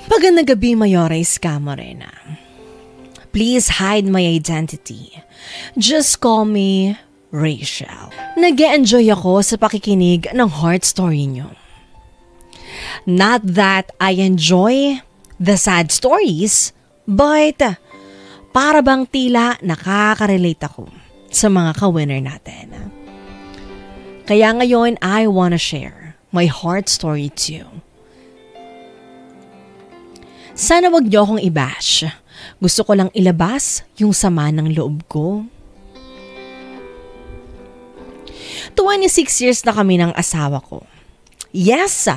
Magandang gabi, Mayores Camarena. Please hide my identity. Just call me Rachel. Nag-e-enjoy ako sa pakikinig ng heart story niyo. Not that I enjoy the sad stories, but para bang tila nakaka-relate ako sa mga ka-winner natin. Kaya ngayon, I wanna share my heart story too. Sana wag niyo akong i-bash. Gusto ko lang ilabas yung sama ng loob ko. 26 years na kami ng asawa ko. Yes,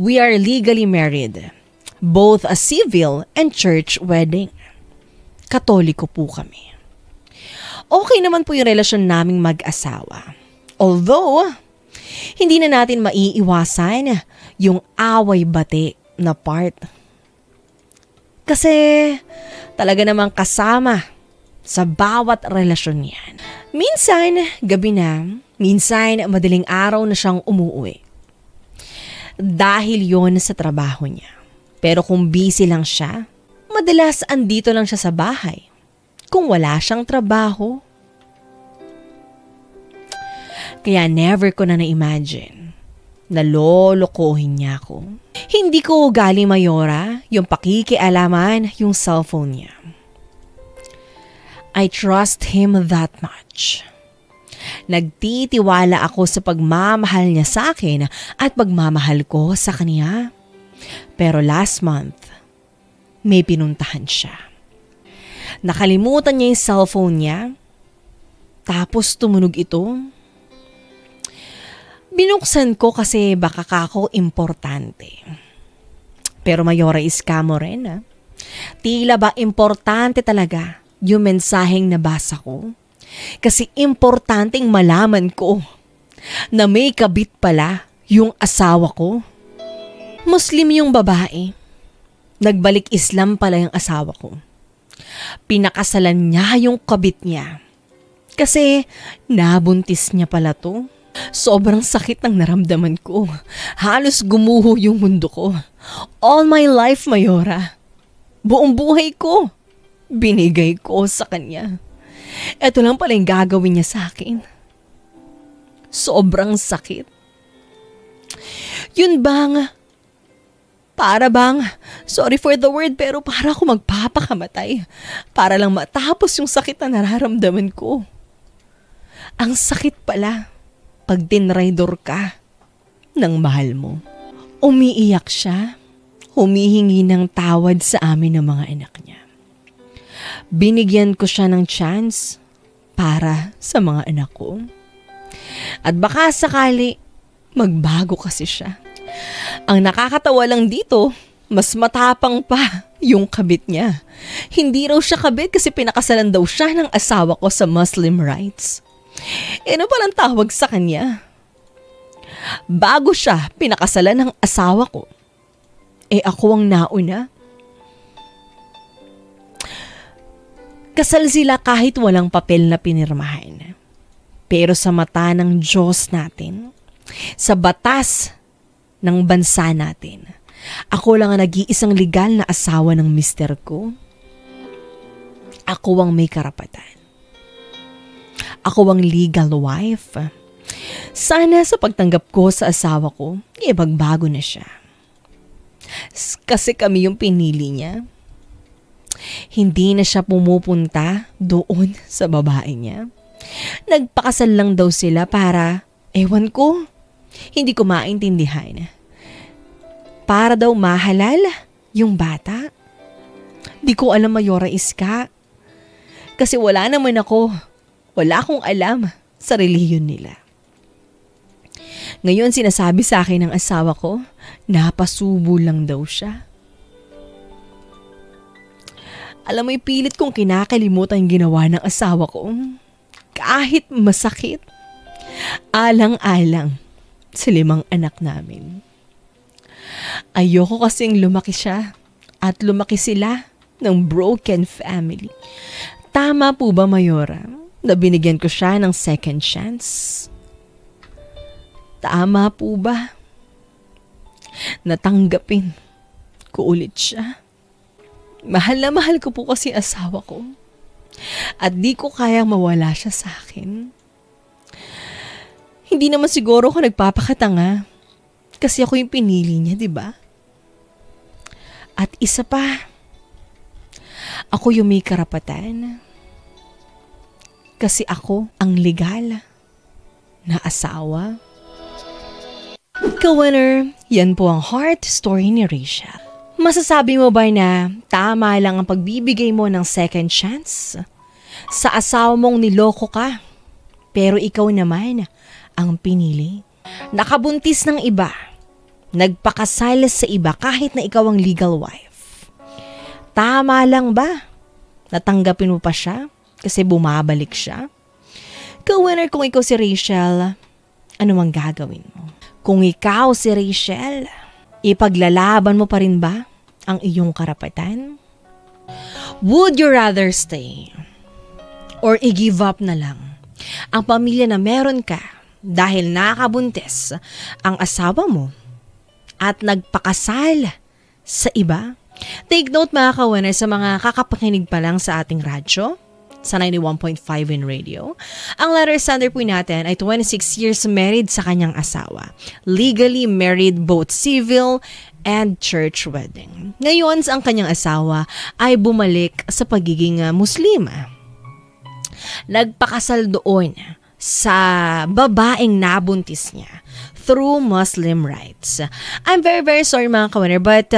we are legally married. Both a civil and church wedding. Katoliko po kami. Okay naman po yung relasyon naming mag-asawa. Although, hindi na natin maiiwasan yung away-bati na part. Kasi talaga namang kasama sa bawat relasyon yan. Minsan, gabi na. Minsan, madaling araw na siyang umuwi. Dahil yon sa trabaho niya. Pero kung busy lang siya, madalas andito lang siya sa bahay. Kung wala siyang trabaho. Kaya never ko na na-imagine na lolokohin niya ako. Hindi ko ugali, Mayora, yung pakikialaman yung cellphone niya. I trust him that much. Nagtitiwala ako sa pagmamahal niya sa akin at pagmamahal ko sa kanya. Pero last month, may pinuntahan siya. Nakalimutan niya yung cellphone niya, tapos tumunog ito. Binuksan ko kasi baka kako importante. Pero Mayora Iskamo rin. Tila ba importante talaga yung mensaheng nabasa ko? Kasi importanteng malaman ko na may kabit pala yung asawa ko. Muslim yung babae. Nagbalik Islam pala yung asawa ko. Pinakasalan niya yung kabit niya. Kasi nabuntis niya pala to. Sobrang sakit ng naramdaman ko. Halos gumuho yung mundo ko. All my life, Mayora. Buong buhay ko. Binigay ko sa kanya. Ito lang pala yung gagawin niya sa akin. Sobrang sakit. Yun bang, para bang, sorry for the word, pero para ako magpapakamatay. Para lang matapos yung sakit na nararamdaman ko. Ang sakit pala. Pag dinraidor ka ng mahal mo. Umiiyak siya, humihingi ng tawad sa amin ng mga anak niya. Binigyan ko siya ng chance para sa mga anak ko. At baka sakali, magbago kasi siya. Ang nakakatawa lang dito, mas matapang pa yung kabit niya. Hindi raw siya kabit kasi pinakasalan daw siya ng asawa ko sa Muslim rites. Ano palang tawag sa kanya? Bago siya pinakasalan ng asawa ko, ako ang nauna. Kasal sila kahit walang papel na pinirmahan. Pero sa mata ng Diyos natin, sa batas ng bansa natin, ako lang ang nag-iisang legal na asawa ng mister ko. Ako ang may karapatan. Ako ang legal wife. Sana sa pagtanggap ko sa asawa ko, magbago na siya. Kasi kami yung pinili niya. Hindi na siya pumupunta doon sa babae niya. Nagpakasal lang daw sila para, ewan ko, hindi ko maintindihan. Para daw mahalal yung bata. Di ko alam, Mayora Iska. Kasi wala naman ako. Wala akong alam sa relihiyon nila. Ngayon sinasabi sa akin ng asawa ko, napasubo lang daw siya. Alam mo, ipilit kong kinakalimutan yung ginawa ng asawa ko. Kahit masakit. Alang-alang sa 5 anak namin. Ayoko kasing lumaki siya at lumaki sila ng broken family. Tama po ba, Mayora? Na binigyan ko siya ng second chance? Tama po ba? Natanggapin ko ulit siya. Mahal na mahal ko po kasi asawa ko. At di ko kayang mawala siya sa akin. Hindi naman siguro ako nagpapakatanga. Kasi ako yung pinili niya, di ba? At isa pa, ako yung may karapatan. Kasi ako ang legal na asawa. Ka-winner, yan po ang heart story ni Rachel. Masasabi mo ba na tama lang ang pagbibigay mo ng second chance? Sa asawa mong niloko ka, pero ikaw naman ang pinili. Nakabuntis ng iba, nagpakasal sa iba kahit na ikaw ang legal wife. Tama lang ba? Natanggapin mo pa siya kasi bumabalik siya? Ka-winner, kung ikaw si Rachel, ano mang gagawin mo? Kung ikaw si Rachel, ipaglalaban mo pa rin ba ang iyong karapatan? Would you rather stay or i-give up na lang ang pamilya na meron ka dahil nakabuntis ang asawa mo at nagpakasal sa iba? Take note mga ka-winner, sa mga kakapakinig pa lang sa ating radyo, sa 91.5 in radio. Ang letter sender po natin ay 26 years married sa kanyang asawa. Legally married, both civil and church wedding. Ngayon, ang kanyang asawa ay bumalik sa pagiging Muslim. Nagpakasal doon sa babaeng nabuntis niya through Muslim rites. I'm very, very sorry mga ka-winner, but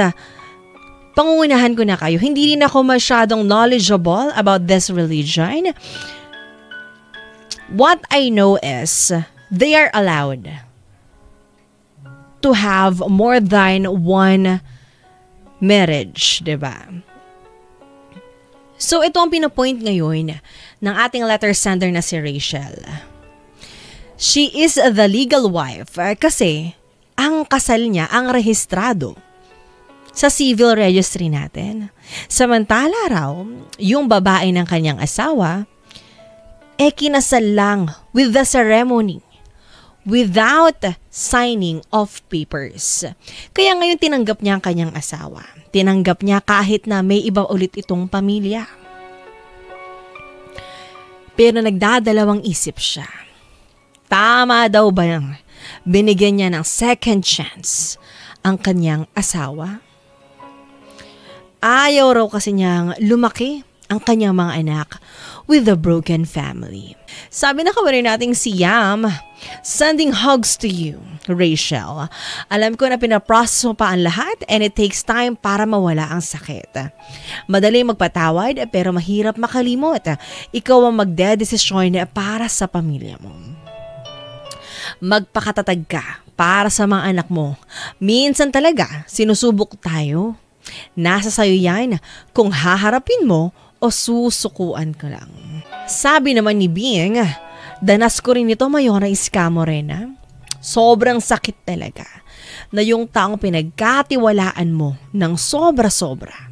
pangungunahan ko na kayo. Hindi rin ako masyadong knowledgeable about this religion. What I know is they are allowed to have more than one marriage, diba? So ito ang pinapoint ngayon ng ating letter sender na si Rachel. She is the legal wife kasi ang kasal niya ang rehistrado sa civil registry natin. Samantala raw, yung babae ng kanyang asawa, kinasal lang with the ceremony, without signing of papers. Kaya ngayon tinanggap niya ang kanyang asawa. Tinanggap niya kahit na may iba ulit itong pamilya. Pero nagdadalawang isip siya. Tama daw ba yung binigyan niya ng second chance ang kanyang asawa? Ayaw raw kasi niyang lumaki ang kanyang mga anak with a broken family. Sabi na kawarin nating si Yam, sending hugs to you, Rachel. Alam ko na pinaprocess mo pa ang lahat and it takes time para mawala ang sakit. Madali magpatawad pero mahirap makalimot. Ikaw ang magdedesisyon para sa pamilya mo. Magpakatatag ka para sa mga anak mo. Minsan talaga, sinusubok tayo. Nasa sayo yan kung haharapin mo o susukuan ka lang. Sabi naman ni Bing, danas ko rin ito, Mayora Iska Morena. Sobrang sakit talaga na yung taong pinagkatiwalaan mo ng sobra-sobra.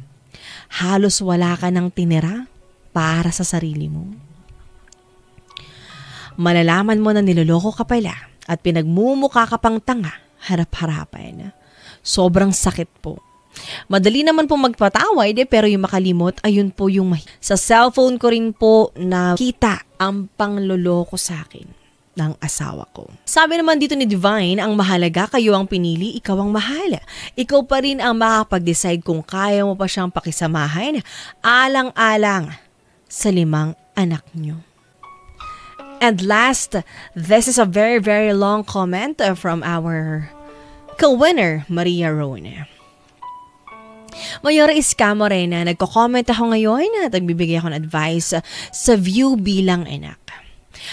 Halos wala ka ng tinira para sa sarili mo. Malalaman mo na niloloko ka pala at pinagmumukha ka pang tanga, harap-harapan. Sobrang sakit po. Madali naman po magpatawad pero yung makalimot, ayun po yung sa cellphone ko rin po na kita ang pangloloko sa akin ng asawa ko. Sabi naman dito ni Divine, ang mahalaga kayo ang pinili, ikaw ang mahal. Ikaw pa rin ang makapag-decide kung kaya mo pa siyang pakisamahan alang-alang sa 5 anak nyo. And last, this is a very, very long comment from our co-winner, Maria Rone. Mayora Iska Morena, nagko-comment ako ngayon at nagbibigay ako ng advice sa view bilang anak.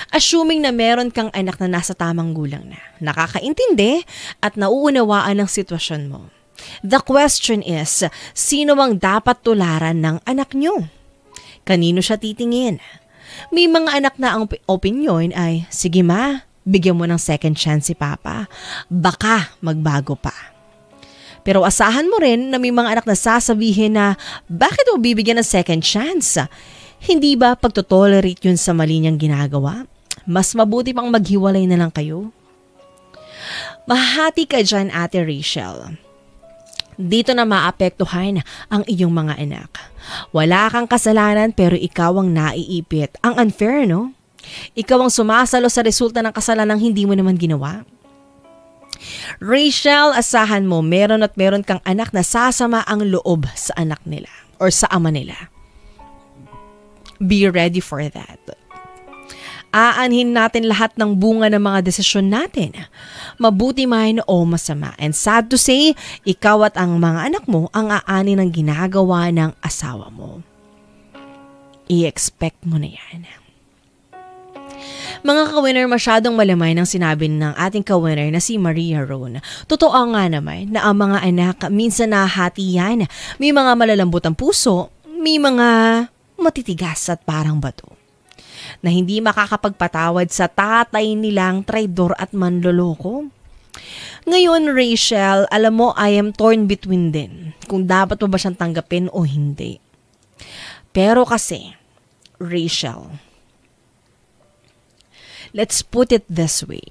Assuming na meron kang anak na nasa tamang gulang na, nakakaintindi at nauunawaan ng sitwasyon mo. The question is, sino ang dapat tularan ng anak nyo? Kanino siya titingin? May mga anak na ang opinion ay, sige ma, bigyan mo ng second chance si Papa. Baka magbago pa. Pero asahan mo rin na may mga anak na sasabihin na, bakit mo bibigyan ng second chance? Hindi ba pagtotolerate yun sa mali niyang ginagawa? Mas mabuti pang maghiwalay na lang kayo. Mahati ka dyan, Ate Rachel. Dito na maapektuhan ang iyong mga anak. Wala kang kasalanan pero ikaw ang naiipit. Ang unfair, no? Ikaw ang sumasalo sa resulta ng kasalanang hindi mo naman ginawa. Rachel, asahan mo, meron kang anak na sasama ang loob sa anak nila or sa ama nila. Be ready for that. Aanhin natin lahat ng bunga ng mga desisyon natin, mabuti man o masama. And sad to say, ikaw at ang mga anak mo ang aanin ng ginagawa ng asawa mo. I-expect mo na yan. Mga ka-winner, masyadong malamay ng sinabi ng ating ka-winner na si Maria Ron. Totoo nga naman na ang mga anak minsan nahati yan. May mga malalambot ang puso, may mga matitigas at parang bato na hindi makakapagpatawad sa tatay nilang traidor at manloloko. Ngayon, Rachel, alam mo, I am torn between din kung dapat mo ba siyang tanggapin o hindi. Pero kasi, Rachel, let's put it this way.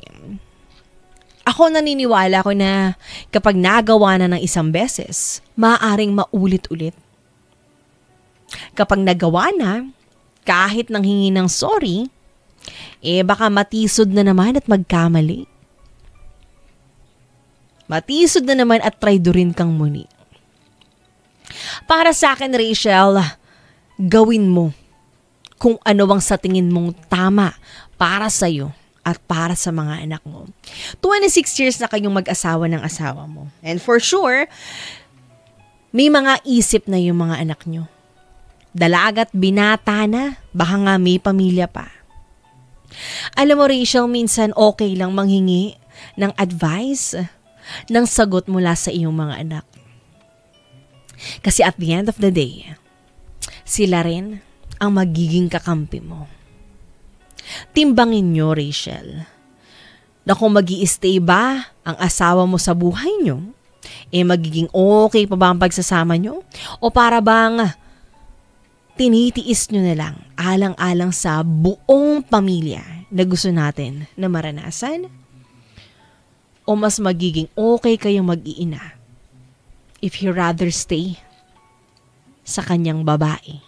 Ako naniniwala ko na kapag nagawa na ng isang beses, maaaring maulit-ulit. Kapag nagawa na, kahit nang hingi ng sorry, baka matisod na naman at magkamali. Matisod na naman at traidorin kang muli. Para sa akin, Rachel, gawin mo kung ano ang sa tingin mong tama para sa'yo at para sa mga anak mo. 26 years na kayong mag-asawa ng asawa mo. And for sure, may mga isip na yung mga anak nyo. Dalaga't binata na, baka nga may pamilya pa. Alam mo, Rachel, minsan okay lang manghingi ng advice, ng sagot mula sa iyong mga anak. Kasi at the end of the day, sila rin ang magiging kakampi mo. Timbangin nyo, Rachel, na kung mag-i-stay ba ang asawa mo sa buhay nyo, magiging okay pa ba ang pagsasama nyo? O para bang tinitiis nyo na lang alang-alang sa buong pamilya na gusto natin na maranasan? O mas magiging okay kayong mag-iina if you rather stay sa kanyang babae?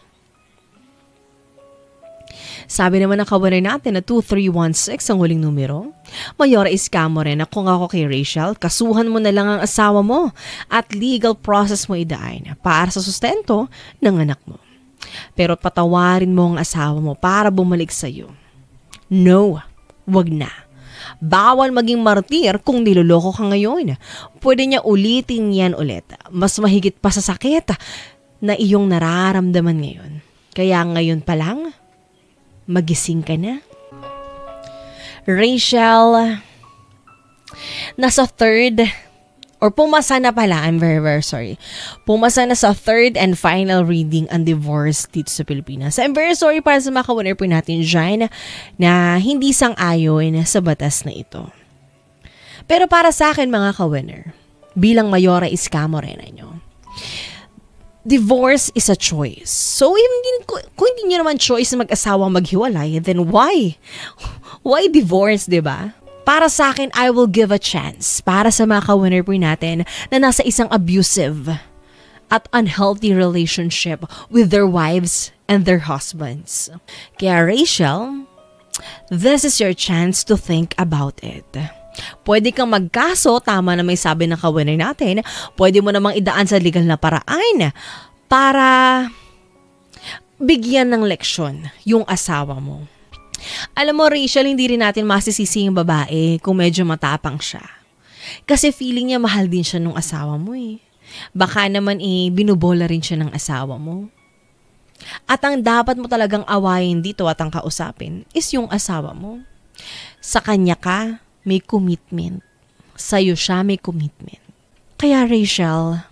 Sabi naman ng ka-winner natin na 2316 ang huling numero. Mayora Iskamo rin na kung ako kay Rachel, kasuhan mo na lang ang asawa mo at legal process mo idaan para sa sustento ng anak mo. Pero patawarin mo ang asawa mo para bumalik sa'yo. No, wag na. Bawal maging martir kung niloloko ka ngayon. Pwede niya ulitin yan ulit. Mas mahigit pa sa sakit na iyong nararamdaman ngayon. Kaya ngayon pa lang, magising ka na. Rachel, nasa third, or pumasa na pala, I'm very, very sorry. Pumasa na sa third and final reading ang divorce dito sa Pilipinas. I'm very sorry para sa mga ka-winner po natin dyan na hindi sang-ayon sa batas na ito. Pero para sa akin mga ka-winner, bilang Mayora Iskamo rin nyo, divorce is a choice. So, kung hindi nyo naman choice na mag-asawa maghiwalay, then why? Why divorce, diba? Para sa akin, I will give a chance para sa mga ka-winner po natin na nasa isang abusive at unhealthy relationship with their wives and their husbands. Kaya Rachel, this is your chance to think about it. Pwede kang magkaso, tama na may sabi ng ka-winner natin, pwede mo namang idaan sa legal na paraan para bigyan ng leksyon yung asawa mo. Alam mo, Rachel, hindi rin natin masisisi yung babae kung medyo matapang siya. Kasi feeling niya mahal din siya nung asawa mo eh. Baka naman binubola rin siya ng asawa mo. At ang dapat mo talagang awayin dito at ang kausapin is yung asawa mo. Sa kanya ka, may commitment. Sa'yo siya may commitment. Kaya Rachel,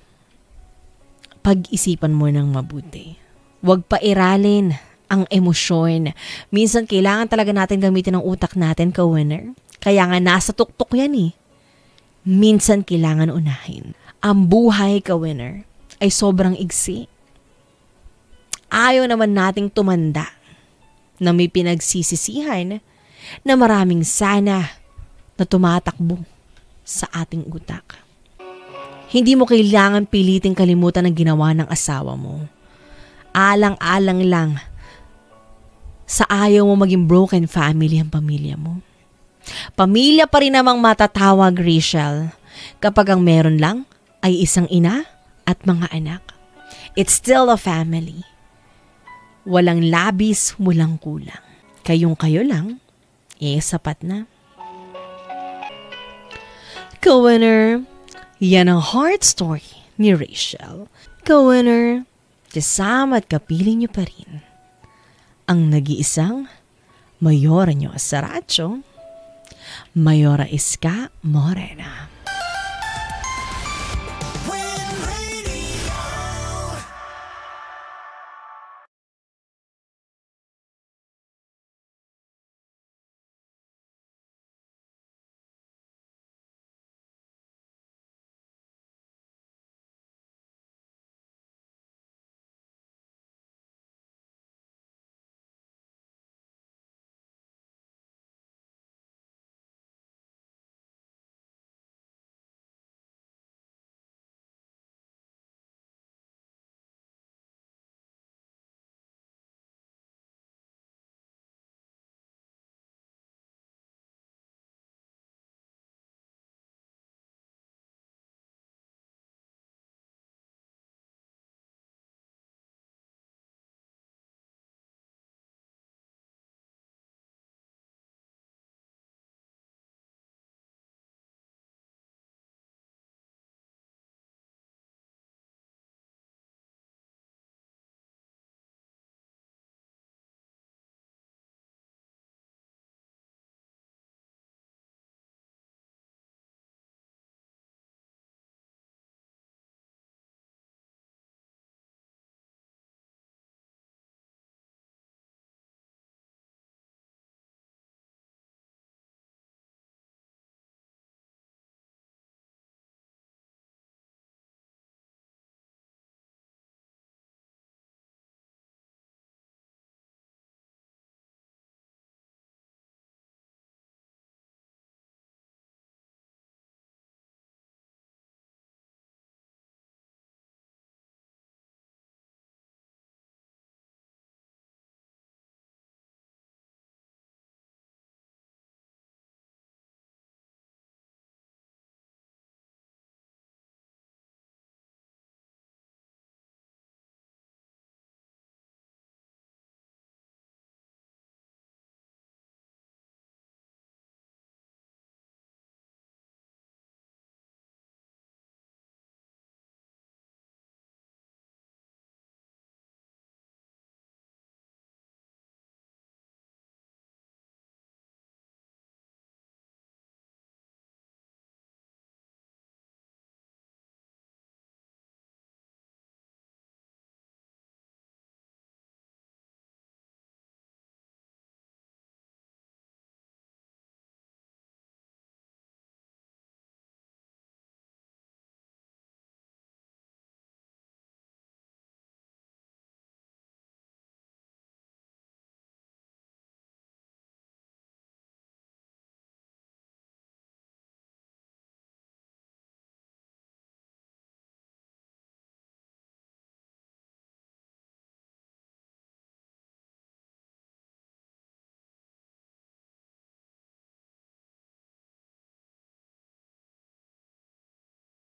pag-isipan mo ng mabuti. Huwag pairalin ang emosyon. Minsan kailangan talaga natin gamitin ang utak natin, ka-winner. Kaya nga nasa tuktok yan eh. Minsan kailangan unahin. Ang buhay, ka-winner, ay sobrang igsi. Ayaw naman nating tumanda na may pinagsisisihan na maraming sana na tumatakbo sa ating utak. Hindi mo kailangan piliting kalimutan ang ginawa ng asawa mo. Alang-alang lang sa ayaw mo maging broken family ang pamilya mo. Pamilya pa rin namang matatawag, Rachel, kapag ang meron lang ay isang ina at mga anak. It's still a family. Walang labis, walang kulang. Kayong-kayo lang, sapat na. Ka-winner, yan ang heart story ni Rachel. Ka-winner, kasama at kapiling niyo pa rin ang nag-iisang Mayora nyo sa radyo, Mayora Iska Morena.